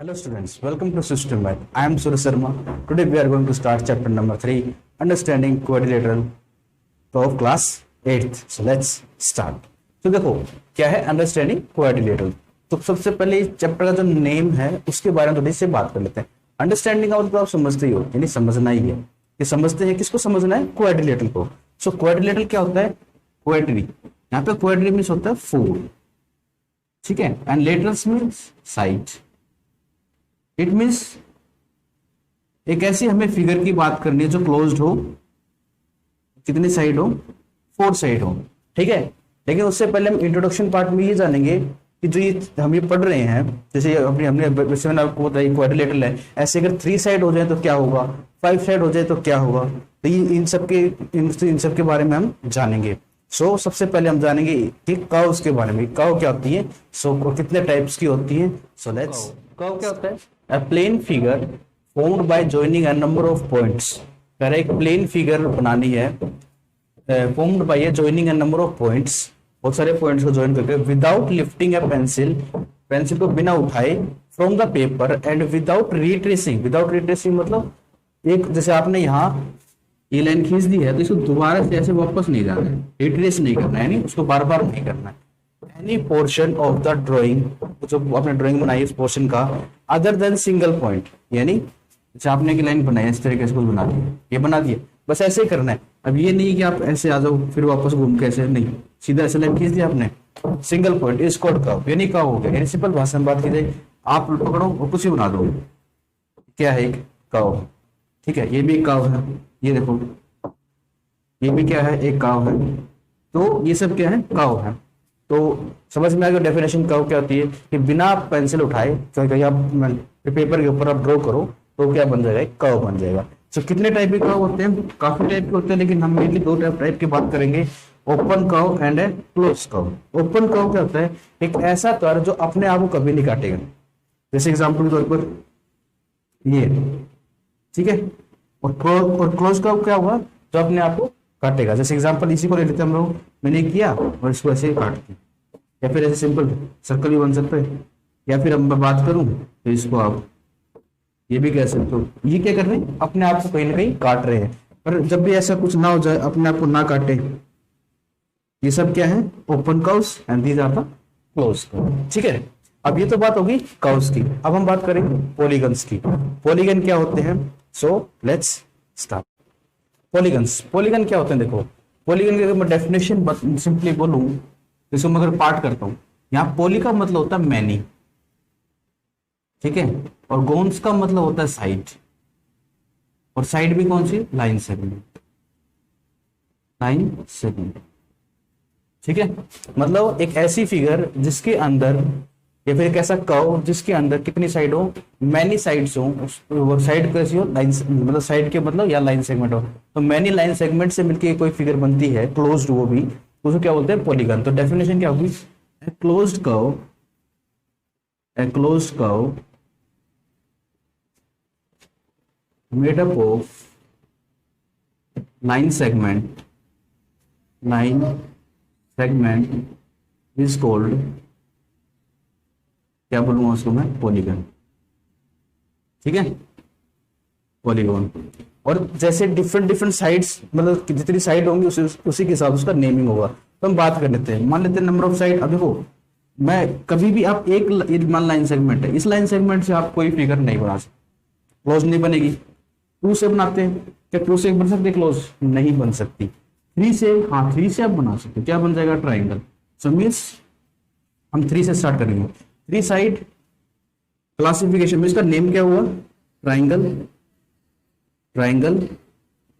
Hello students, welcome to System Math. I am Surya Sharma. Today we are going to start chapter number 3, Understanding Quadrilateral of class 8th. So let's start. तो देखो क्या है Understanding Quadrilateral. तो सबसे पहले chapter का जो name है उसके बारे में थोड़ी सी बात कर लेते हैं. अंडरस्टैंडिंग का मतलब आप समझते ही हो, यानी समझना ही है. ये समझते हैं किसको समझना है? क्वाड्रिलेटरल को. सो क्वाड्रिलेटरल क्या होता है? क्वाड्री. यहाँ पे क्वाड्री मीन्स होता है 4, ठीक है, and laterals means side. It means एक ऐसी हमें फिगर की बात करनी है जो क्लोज्ड हो, कितनी साइड हो? 4 साइड हो, ठीक है. लेकिन उससे पहले हम इंट्रोडक्शन पार्ट में ये जानेंगे कि जो ये हम ये पढ़ रहे हैं, जैसे हमने आपको बताया क्वाड्रिलेटरल है, ऐसे अगर 3 साइड हो जाए तो क्या होगा, 5 साइड हो जाए तो क्या होगा, तो ये इन सब के बारे में हम जानेंगे. सो सबसे पहले हम जानेंगे कि कर्व्स के बारे में. कर्व क्या होती है, सो कितने टाइप्स की होती है. So let's. कर्व क्या होता है? A plane figure formed by joining a number of points. अगर एक प्लेन फिगर बनानी है, formed by a joining a number of points, बहुत सारे पॉइंट्स को ज्वाइन करके, विदाउट लिफ्टिंग ए पेंसिल, पेंसिल को बिना उठाए, from the paper and without retracing. Without retracing मतलब एक जैसे आपने यहाँ ये लाइन खींच दी है तो इसको दोबारा से ऐसे वापस नहीं जाना है, रिट्रेस नहीं करना है, यानी उसको बार बार नहीं करना है. Any portion of the drawing, जो आपने ड्राइंग बनाई उस पोर्शन का, अदर देन सिंगल पॉइंट, यानी जैसे आपने एक लाइन बनाई इस तरीके से कुछ बना दिया, ये बना दिया, बस ऐसे ही करना है. अब ये नहीं कि आप ऐसे आ जाओ फिर वापस घूम के, ऐसे नहीं, सीधा ऐसे लाइन खींच दिया आपने, single point is called curve, यानी कर्व हो गया. यानी सिंपल भाषा में बात की जाए, आप पकड़ो और कुछ ही बना दो, क्या है? एक कर्व, ठीक है. ये भी एक कर्व है, ये देखो, ये भी क्या है? एक कर्व है. तो ये सब क्या है? कर्व है. तो समझ में आ गया डेफिनेशन कर्व क्या होती है, कि बिना पेंसिल उठाए कहीं आप पेपर के ऊपर आप ड्रॉ करो तो क्या बन जाएगा? कर्व बन जाएगा. तो कितने टाइप के कर्व होते हैं? काफी टाइप के होते हैं, लेकिन हम मेनली 2 टाइप की बात करेंगे, open curve and A close curve. Open curve क्या होता है? एक ऐसा कर्व जो अपने आप को कभी नहीं काटेगा. जैसे एग्जाम्पल के तौर पर ये, ठीक है. और क्लोज कर्व क्या हुआ? जो अपने आप को काटेगा. जैसे एग्जांपल इसी को ले लेते हैं हम लोग, मैंने किया और इसको ऐसे काट दिया, या फिर ऐसे सिंपल सर्कल भी बन सकता है, या फिर अब मैं बात करूं तो इसको आप ये भी कह सकते हो. ये क्या कर रहे हैं? अपने आप को कहीं ना कहीं काट रहे हैं. पर जब भी ऐसा कुछ ना हो जाए, अपने आप को ना काटे, ये सब क्या है? Open curves and these are the close curve, ठीक है. अब ये तो बात होगी कर्व्स की. अब हम बात करेंगे पॉलीगन्स की. पॉलीगन क्या होते हैं? So let's start. Polygons. Polygon क्या होते हैं? देखो, पॉलीगन की अगर मैं डेफिनेशन सिंपली बोलूं, इसको मैं अगर पार्ट करता हूं, यहाँ पॉली का मतलब होता है मैनी, ठीक है, और गोन्स का मतलब होता है साइड, और साइड भी कौन सी? Line segment. लाइन सेगमेंट, ठीक है. मतलब एक ऐसी फिगर जिसके अंदर, या फिर एक ऐसा कर्व जिसके अंदर कितनी साइड हो? मैनी साइड्स हो. साइड कैसी हो? लाइन, मतलब साइड के मतलब या लाइन सेगमेंट हो. तो मैनी लाइन सेगमेंट से मिलकर कोई फिगर बनती है, क्लोज्ड, वो भी, उसको क्या बोलते हैं? पॉलीगन. तो डेफिनेशन क्या होगी? A closed curve made up of line segment is called, क्या बोलूंगा उसको मैं? पॉलीगन, ठीक है, पॉलीगन. और जैसे डिफरेंट साइड्स, मतलब जितनी साइड होंगी उसी के हिसाब से उसका नेमिंग होगा. तो हम बात कर लेते हैं. मान लेते हैं नंबर ऑफ साइड. अब देखो, मैं कभी भी आप एक मान लाइन सेगमेंट है, इस लाइन सेगमेंट से आप कोई फिगर नहीं बना सकते, क्लोज नहीं बनेगी. 2 से बनाते हैं, क्या 2 से बन सकते? क्लोज नहीं बन सकती. 3 से, हाँ 3 से आप बना सकते. क्या बन जाएगा? ट्राइंगल. सो मीन्स हम 3 से स्टार्ट करेंगे. 3 साइड क्लासिफिकेशन में इसका नेम क्या हुआ? ट्राइंगल.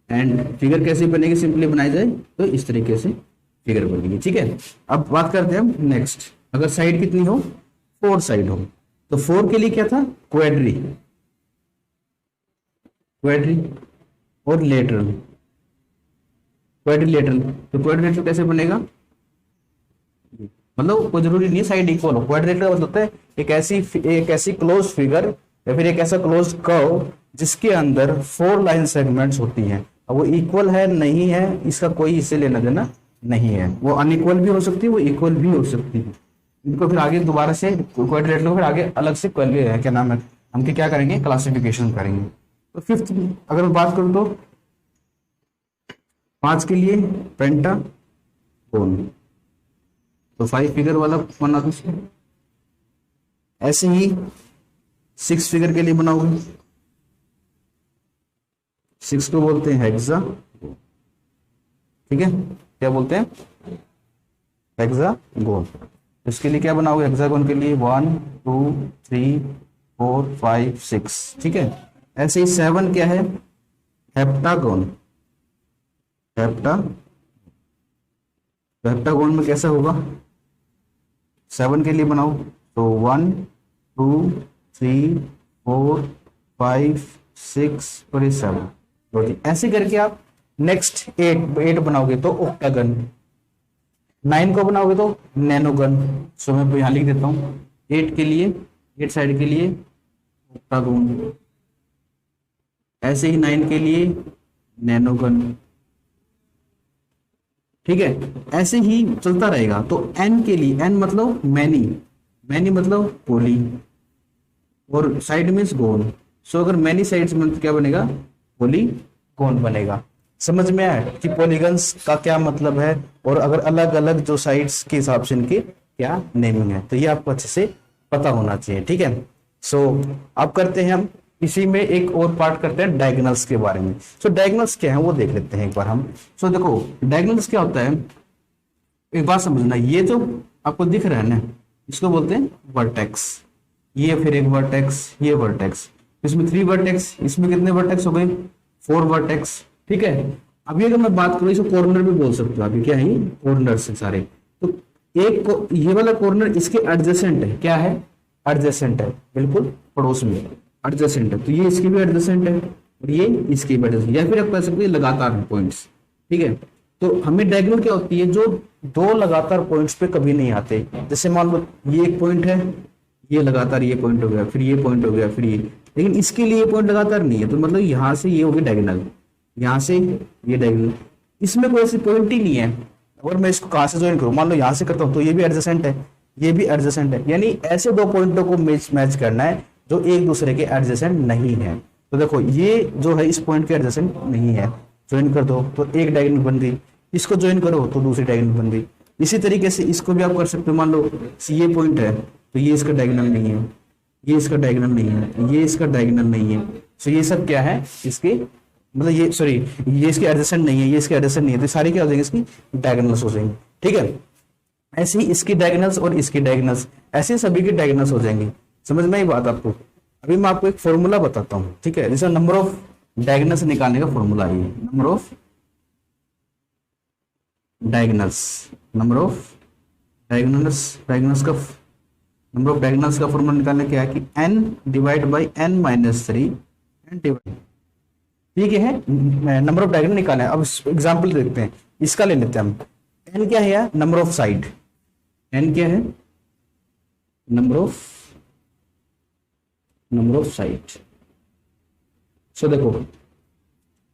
एंड फिगर कैसे बनेगी? सिंपली बनाई जाए तो इस तरीके से फिगर बनेगी, ठीक है. अब बात करते हैं हम नेक्स्ट. अगर साइड कितनी हो? 4 साइड हो, तो 4 के लिए क्या था? क्वाड्री और लेटरल. क्वाड्रिलेटरल. तो क्वाड्रिलेटरल कैसे बनेगा? मतलब कोई जरूरी नहीं है साइड इक्वल हो. क्वाड्रिलेटरल का मतलब होता है एक ऐसी क्लोज फिगर या फिर एक ऐसा क्लोज कर्व जिसके अंदर 4 लाइन सेगमेंट्स होती हैं. अब वो इक्वल है नहीं है, इसका कोई इससे लेना देना नहीं है. वो अनइक्वल भी हो सकती है, वो इक्वल भी हो सकती है. इनको फिर आगे दोबारा से क्वाड्रिलेटरल को फिर आगे अलग से क्या नाम है, हम क्या करेंगे, क्लासिफिकेशन करेंगे। तो फिफ्थ अगर मैं बात करूं तो 5 के लिए पेंटागोन, तो 5 फिगर वाला बना दो। ऐसे ही 6 फिगर के लिए बनाओगे, 6 को बोलते हैं हेक्सा, ठीक है, क्या बोलते हैं, हेक्सागोन। इसके लिए क्या बनाओगे, हेक्सागोन के लिए 1 2 3 4 5 6, ठीक है। ऐसे ही 7 क्या है, हेप्टागोन, हेप्टागोन में कैसा होगा, 7 के लिए बनाओ तो 1 2 3 4 5 6 और 7, ऐसे करके आप नेक्स्ट 8 बनाओगे तो ऑक्टागन, 9 को बनाओगे तो नैनोगन। सो मैं यहां लिख देता हूं 8 के लिए, 8 साइड के लिए ऑक्टागोन, ऐसे ही 9 के लिए नैनोगन, ठीक है। ऐसे ही चलता रहेगा। तो n के लिए, n मतलब मैनी, मैनी मतलब पोली, और साइड मीन्स गोन। सो अगर मैनी साइड्स में क्या बनेगा, पॉलीगोन बनेगा। समझ में आया कि पॉलीगन्स का क्या मतलब है, और अगर अलग अलग जो साइड्स के हिसाब से इनके क्या नेमिंग है, तो ये आपको अच्छे से पता होना चाहिए, ठीक है। सो अब करते हैं हम इसी में एक और पार्ट करते हैं डायगोनल्स के बारे में। सो डायगोनल्स क्या है वो देख लेते हैं एक बार हम। सो देखो डायगोनल्स क्या होता है, एक बात समझना, ये जो आपको दिख रहा है ना, इसको बोलते हैं वर्टेक्स, ये फिर एक वर्टेक्स, ये वर्टेक्स, इसमें 3 वर्टेक्स, इसमें कितने वर्टेक्स हो गए, 4 वर्टेक्स, ठीक है। अभी अगर मैं बात करूं, इसको कॉर्नर भी बोल सकते हो अभी, क्या है कॉर्नर से सारे, तो एक ये वाला कॉर्नर इसके एडजेसेंट है, क्या है, एडजेसेंट है, बिल्कुल पड़ोस में एडजेसेंट है, तो ये इसकी भी एडजेसेंट है और ये इसकी भी एडजेसेंट, या फिर आप कह सकते हैं लगातार है पॉइंट्स, ठीक है। तो हमें डायगोनल क्या होती है, जो 2 लगातार पॉइंट्स पे कभी नहीं आते। जैसे मान लो ये एक पॉइंट है, ये लगातार ये पॉइंट हो गया, फिर ये पॉइंट हो गया, फिर ये, लेकिन इसके लिए ये पॉइंट लगातार नहीं है, तो मतलब यहां से ये होगी डायगोनल, यहां से ये डायगोनल, इसमें कोई ऐसी पॉइंट ही नहीं है। अगर मैं इसको कहां से ज्वाइन करूं, मान लो यहां से करता हूं, तो ये भी एडजेसेंट है, ये भी एडजेसेंट है, यानी ऐसे 2 पॉइंटों को मैच करना है जो एक दूसरे के एडजेसेंट नहीं है। तो देखो ये जो है इस पॉइंट के एडजेसेंट नहीं है, ज्वाइन कर दो तो एक डायगोनल बन गई, इसको ज्वाइन करो तो दूसरी डायगोनल बन गई। इसी तरीके से इसको भी आप कर सकते हो, मान लो ये पॉइंट है तो ये इसका डायगोनल नहीं है, ये इसका डायगोनल नहीं है, ये इसका डायगोनल नहीं है, तो ये सब क्या है इसके, मतलब ये सॉरी ये इसके एडजेसेंट नहीं है, ये इसके एडजेसेंट नहीं है, तो सारी क्या हो जाएंगे, इसकी डायगोनल्स हो जाएंगे, ठीक है। ऐसे ही इसकी डायगोनल्स और इसकी डायगोनल्स, ऐसे सभी की डायगोनल्स हो जाएंगे। समझ में आई बात आपको। अभी मैं आपको एक फॉर्मूला बताता हूँ, ठीक है, जैसे नंबर ऑफ डायगोनल्स निकालने का फॉर्मूला है, number of diagonals, number of diagonals का नंबर ऑफ डायगोनल्स का फॉर्मूला निकालने क्या है कि n divide by n-3 n divide, ठीक है, नंबर ऑफ डायगोनल निकालना है। अब एग्जांपल देखते हैं, इसका ले लेते हैं हम। n क्या है यार, नंबर ऑफ साइड, n क्या है, नंबर ऑफ साइड। सो देखो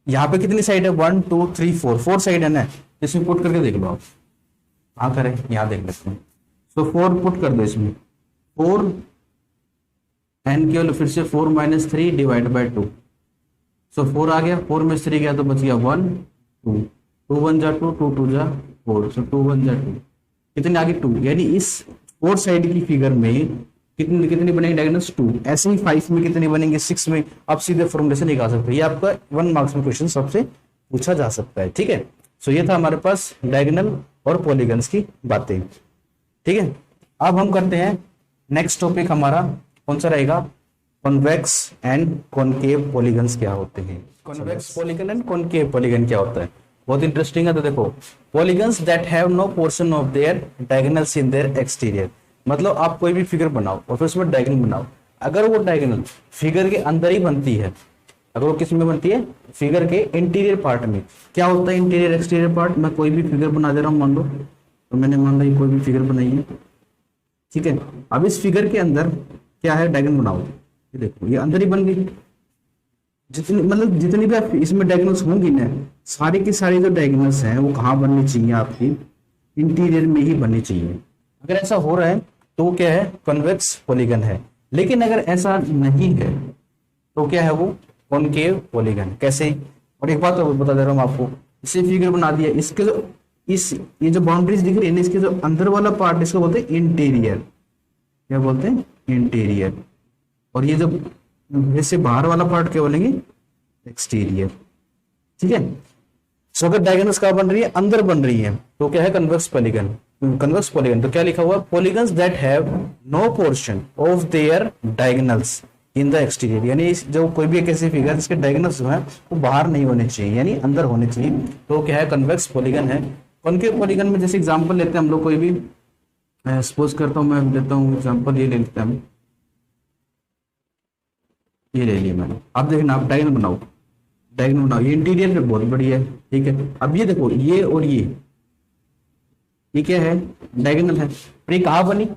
यहां पे कितनी साइड है, 1 2 3 4 साइड है ना, इसमें पुट करके देख लो आप, हाँ करें, यहां देख लेते हैं। सो 4 पुट कर दो इसमें, 4 n केवल फिर से 4 - 3 डिवाइड बाई 2, सो 4 आ गया, 4 में 3 गया तो बच गया 1 2, 2 1 जा 2, 2 2 जा 4, सो 2 1 जा 2, कितने आगे 2, यानी इस 4 साइड की फिगर में कितनी बनेगी डायगोनल्स 2। ऐसे ही 5 में कितनी बनेंगे, 6 में। आप सीधे फॉर्मूले से निकाल सकते हैं, ये आपका 1 मार्क्स में क्वेश्चन सबसे पूछा जा सकता है, ठीक है। सो ये था हमारे पास डायगोनल और पॉलीगन्स की बातें, ठीक है। अब हम करते हैं नेक्स्ट टॉपिक, हमारा कौन सा रहेगा, कॉन्वेक्स एंड कॉनकेव पॉलीगन्स क्या होते हैं। Convex polygon and concave polygon क्या होता है, बहुत इंटरेस्टिंग है। तो देखो polygons that have no portion of their diagonals in their exterior, मतलब आप कोई भी फिगर बनाओ और फिर उसमें डायगोनल बनाओ, अगर वो डायगोनल फिगर के अंदर ही बनती है, अगर वो किस में बनती है, फिगर के इंटीरियर पार्ट में। क्या होता है इंटीरियर एक्सटीरियर पार्ट, मैं कोई भी फिगर बना दे रहा हूँ, मान लो, तो मैंने मान लो कोई भी फिगर बनाई है, ठीक है। अब इस फिगर के अंदर क्या है, डायगोनल बनाओ, ये देखो ये अंदर ही बन गई। जितनी भी इसमें डायगोनल्स होंगी ना, सारी की सारी जो डायगोनल्स हैं वो कहाँ बननी चाहिए, आपकी इंटीरियर में ही बननी चाहिए। अगर ऐसा हो रहा है तो वो क्या है, कॉन्वेक्स पॉलीगन है। लेकिन अगर ऐसा नहीं है तो क्या है, वो कॉनकेव पॉलीगन। कैसे? और एक बात और बता दे रहा हूँ आपको, इसे फिगर बना दिया, इसके जो ये जो बाउंड्रीज दिख रही है ना, इसके जो अंदर वाला पार्ट इसको बोलते हैं इंटीरियर। क्या बोलते हैं? इंटीरियर। और ये जो वैसे बाहर वाला पार्ट क्या बोलेंगे? एक्सटीरियर। ठीक है। सो अगर डायगोनल्स कहाँ बन रही है? अंदर बन रही है, तो क्या है? Convex polygon. कन्वेक्स पॉलीगन तो क्या लिखा हुआ? Polygons that have no portion of their diagonals in the exterior. यानी जो कोई भी एक ऐसी फिगर जिसके डायगोनल्स जो है वो बाहर नहीं होने चाहिए, यानी अंदर होने चाहिए, तो क्या है? कन्वेक्स पॉलीगन है। कॉनकेव पॉलीगन में जैसे एग्जांपल लेते हैं हम लोग, कोई भी सपोज करता हूँ, मैं लेता हूँ एग्जांपल, ये ले लेते हैं हम, ये ले लिया मैंने। आप देखना, आप डायगोनल बनाओ, डायगोनल बनाओ, ये इंटीरियर में बहुत बढ़िया है। ठीक है। अब ये देखो, ये और ये क्या है? डायगोनल है। और ये कहाँ बनी?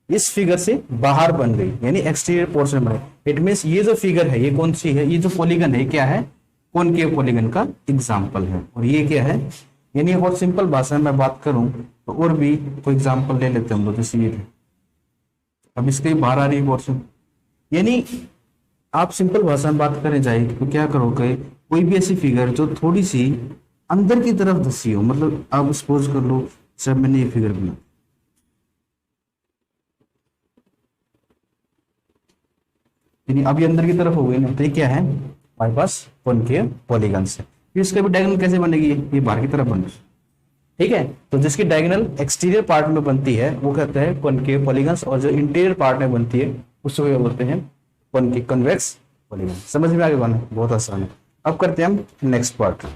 इस फिगर से बाहर बन गई, यानी एक्सटीरियर पोर्शन में। इट मींस ये जो फिगर है, ये कौन सी है? ये जो पॉलीगन है क्या है? कॉनकेव पॉलीगन का एग्जांपल है। और ये क्या है? यानी बहुत सिंपल भाषा में मैं बात करूं तो और भी कोई एग्जांपल ले लेते हैं हम लोग, जैसे ये। अब इसके बाहर आ रही है पोर्शन, यानी आप सिंपल भाषा में बात करें जाए तो क्या करोगे? कोई भी ऐसी फिगर जो थोड़ी सी अंदर की तरफ धसी हो, मतलब आप सपोज कर लो, सब मैंने ये फिगर बना, यानी अभी अंदर की तरफ हो गई ना, तो ये क्या है? हमारे पास कॉनकेव पॉलीगन है। इसका भी डायगोनल कैसे बनेगी? ये बाहर की तरफ बनेगी। ठीक है। तो जिसकी डायगोनल एक्सटीरियर पार्ट में बनती है वो कहते हैं कॉनकेव पॉलीगन्स, और जो इंटीरियर पार्ट में बनती है उसको क्या बोलते हैं? Convex polygon. समझ में आगे बना? बहुत आसान है। अब करते हैं हम नेक्स्ट पार्ट।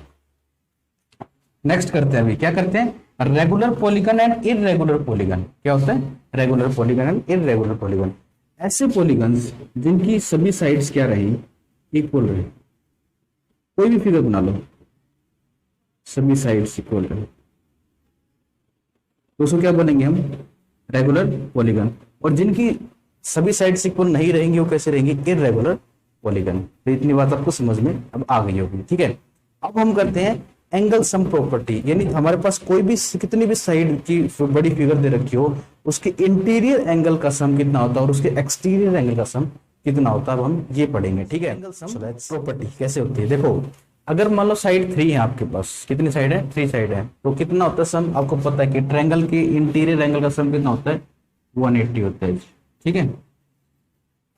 नेक्स्ट करते हैं अभी, क्या करते हैं? Regular polygon and irregular polygon. क्या होता है? Regular polygon and irregular polygon. ऐसे पॉलीगन्स जिनकी सभी साइड्स क्या रही? इक्वल रही। कोई भी फिगर बना लो, सभी साइड्स इक्वल रहे, तो उसको क्या बनेंगे हम? Regular polygon. और जिनकी सभी साइड्स इक्वल नहीं रहेंगी वो कैसे रहेंगी? Irregular polygon. तो इतनी बात आपको समझ में अब आ गई होगी। ठीक है। अब हम करते हैं एंगल सम प्रॉपर्टी, यानी हमारे पास कोई भी कितनी भी साइड की बड़ी फिगर दे रखी हो, उसके इंटीरियर एंगल का सम कितना होता है और उसके एक्सटीरियर एंगल का सम कितना होता है, अब हम ये पढ़ेंगे। ठीक है। एंगल सम प्रॉपर्टी कैसे होती है? देखो, अगर मान लो साइड 3 है आपके पास, कितनी साइड है? 3 साइड है, तो कितना होता है सम? आपको पता है कि ट्रायंगल के इंटीरियर एंगल का सम कितना होता है? 180 होता है। ठीक है।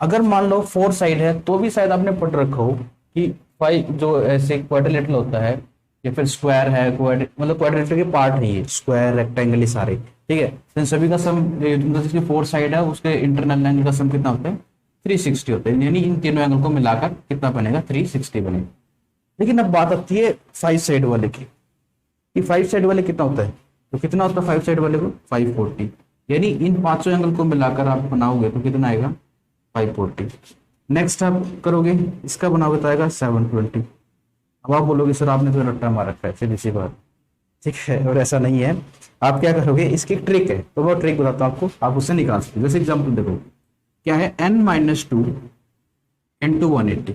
अगर मान लो 4 साइड है तो भी शायद आपने पढ़ रखा हो कि 5 जो ऐसे क्वाड्रिलेटरल होता है या फिर स्क्वायर है, मतलब क्वाड्रिलेटरल के पार्ट है ये, स्क्वायर, रेक्टेंगल, ये सारे। ठीक है। तो इन सभी का सम, जिसकी 4 साइड है उसके इंटरनल एंगल का सम कितना होता है? 360 होता है। यानी इन तीनों एंगल को मिलाकर कितना बनेगा? 360 बनेगा। लेकिन अब बात आती है 5 साइड वाले की, कि 5 साइड वाले कितना होता है? तो कितना होता है 5 साइड वाले को? 540। यानी इन पांचों एंगल को मिलाकर आप बनाओगे तो कितना आएगा? 540। नेक्स्ट आप करोगे, इसका बनाओगे तो आएगा 720। अब आप बोलोगे सर आपने तो रट्टा मार रखा है, सीधी सी बात। ठीक है। और ऐसा नहीं है। आप क्या करोगे? इसकी एक ट्रिक है, तो वो ट्रिक बताता हूँ आपको, आप उससे निकाल सकते हो। जैसे एग्जाम्पल देखो, क्या है? n-2 इंटू 180,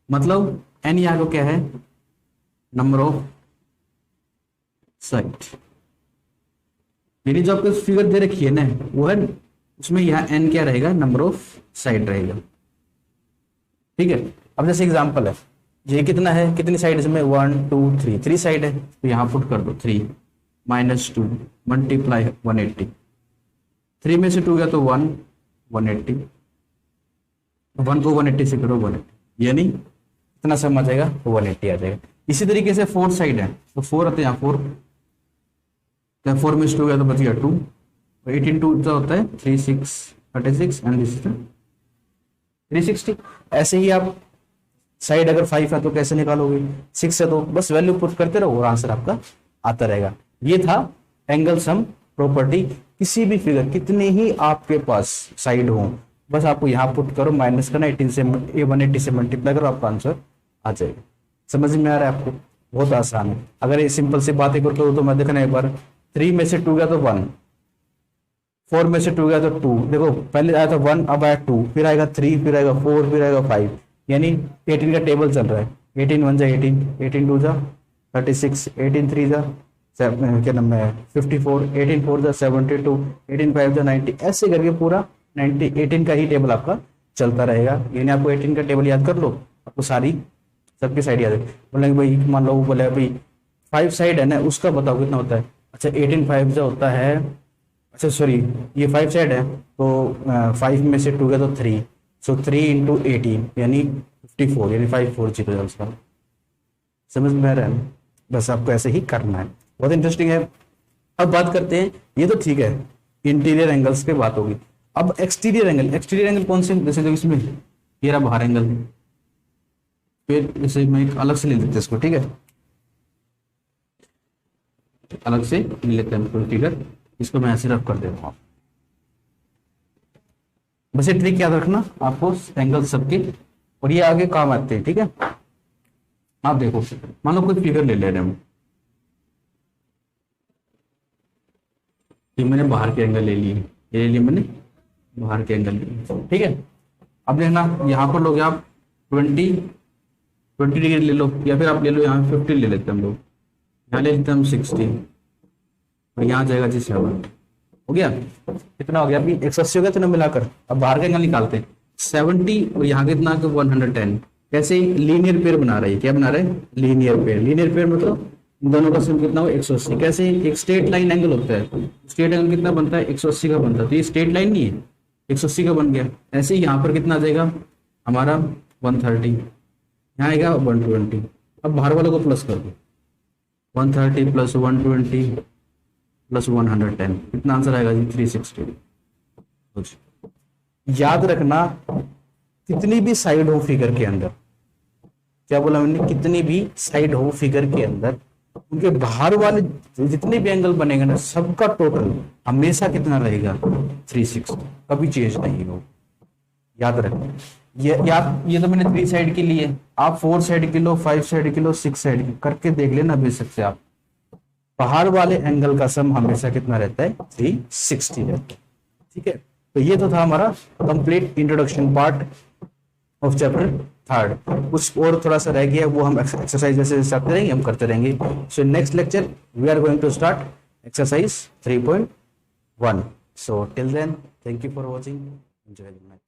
मतलब n यहाँ को क्या है? Number of side. यानी जो आपको फिगर दे रखी है ना, वो है, उसमें यहाँ n क्या रहेगा? नंबर ऑफ साइड रहेगा। ठीक है। अब जैसे एग्जांपल है, ये कितना है? कितनी साइड इसमें? 1 2 3, 3 साइड है, तो यहाँ पुट कर दो 3 -2 मल्टीप्लाई 180। 3 में से 2 गया तो 1, 180, 1 को 180 से करो 180, यानी कितना सम आ जाएगा? 180 आ जाएगा। इसी तरीके से 4 साइड है, तो 4 आते हैं यहाँ 4, 4 में से 2 गया तो बच गया 2, 18 2 जो होता है 36 एंड दिस इज 360। ऐसे ही आप साइड अगर 5 है तो कैसे निकालोगे? 6 है तो बस वैल्यू पुट करते रहो और आंसर आपका आता रहेगा। ये था एंगल सम प्रॉपर्टी। किसी भी फिगर, कितने ही आपके पास साइड हो, बस आपको यहाँ पुट करो, माइनस करना, 18 से 180 से मल्टीप्लाई करो, आपका आंसर आ जाएगा। समझ में आ रहा है आपको? बहुत आसान है। अगर ये सिंपल से बात एक और करो तो मैं देखना एक बार, 3 में से 2 गया तो 1, 4 में से 2 गया तो 2, देखो पहले आया था 1, अब आया 2, फिर आएगा 3, फिर आएगा 4, फिर आएगा 5, यानी 18 का टेबल चल रहा है। 18 1 जा 18, 18 2 जा 36, 18 3 जा क्या नाम है 54, 18 4 द 72, 18 5 द 90, ऐसे करके पूरा 90 18 का ही टेबल आपका चलता रहेगा। यानी आपको 18 का टेबल याद कर लो, आपको सारी सबकी साइड याद है। बोलेंगे भाई मान लो बोले भाई 5 साइड है ना, उसका बताओ कितना होता है। अच्छा 18 5 जो होता है, अच्छा सॉरी ये 5 साइड है तो 5 में से 2 गया तो 3, सो 3 इंटू 18 यानी 54, यानी 540 उसका। समझ में आ रहा है? बस आपको ऐसे ही करना है, बहुत इंटरेस्टिंग है। अब बात करते हैं, ये तो ठीक है इंटीरियर एंगल्स पे बात होगी। अब एक्सटीरियर एंगल, एक्सटीरियर एंगल कौन से, जैसे जो इसमें ये रहा बाहर एंगल, फिर जैसे मैं एक अलग से ले लेते हैं इसको, ठीक है अलग से ले लेते हैं कोई फिगर, इसको मैं ऐसे रख कर देता हूँ। बस ये ट्रिक याद रखना आपको एंगल सबके, और ये आगे काम आते हैं, ठीक है। आप देखो मान लो कोई फिगर ले ले रहे हैं, ये मैंने बाहर के एंगल ले लिए, ये ले लिए मैंने बाहर के एंगल लिए, ठीक है। अब देखना यहाँ पर लोगे आप 20 डिग्री ले लो, या फिर आप ले लो यहाँ 50 ले लेते हैं हम लोग, यहाँ ले लेते हैं हम 60, और यहाँ जाएगा जी 7, हो गया कितना हो गया अभी 180 हो गया तीनों मिलाकर। अब बाहर का एंगल निकालते हैं 70 और यहाँ कितना 110, कैसे लीनियर पेयर बना रहे हैं, क्या बना रहे हैं लीनियर पेयर। लीनियर पेयर मतलब इन दोनों का सम कितना हो 180, कैसे एक स्ट्रेट लाइन एंगल होता है, स्ट्रेट एंगल कितना बनता है 180 का बनता है, तो ये स्ट्रेट लाइन नहीं है 180 का बन गया। ऐसे ही यहाँ पर कितना आ जाएगा हमारा 130, यहाँ आएगा 120। अब बाहर वालों को प्लस कर दो 130 प्लस 120 प्लस 110, कितना आंसर आएगा जी 360। याद रखना कितनी भी साइड हो फिगर के अंदर, क्या बोला मैंने, कितनी भी साइड हो फिगर के अंदर, उनके बाहर वाले जितने भी एंगल बनेंगे ना सबका टोटल हमेशा कितना रहेगा 360, कभी चेंज नहीं हो। याद रखना ये तो मैंने 3 साइड के लिए, आप 4 साइड के लो, 5 साइड के लो, 6 साइड के करके देख लेना बेशक से आप, बाहर वाले एंगल का सम हमेशा कितना रहता है 360 रहता है, ठीक है। तो ये तो था हमारा complete introduction part of chapter 3। कुछ और थोड़ा सा रह गया, वो हम एक्सरसाइज जैसे करते रहेंगे, हम करते रहेंगे। So next lecture we are going to start exercise 3.1। So till then thank you for watching, enjoy the night.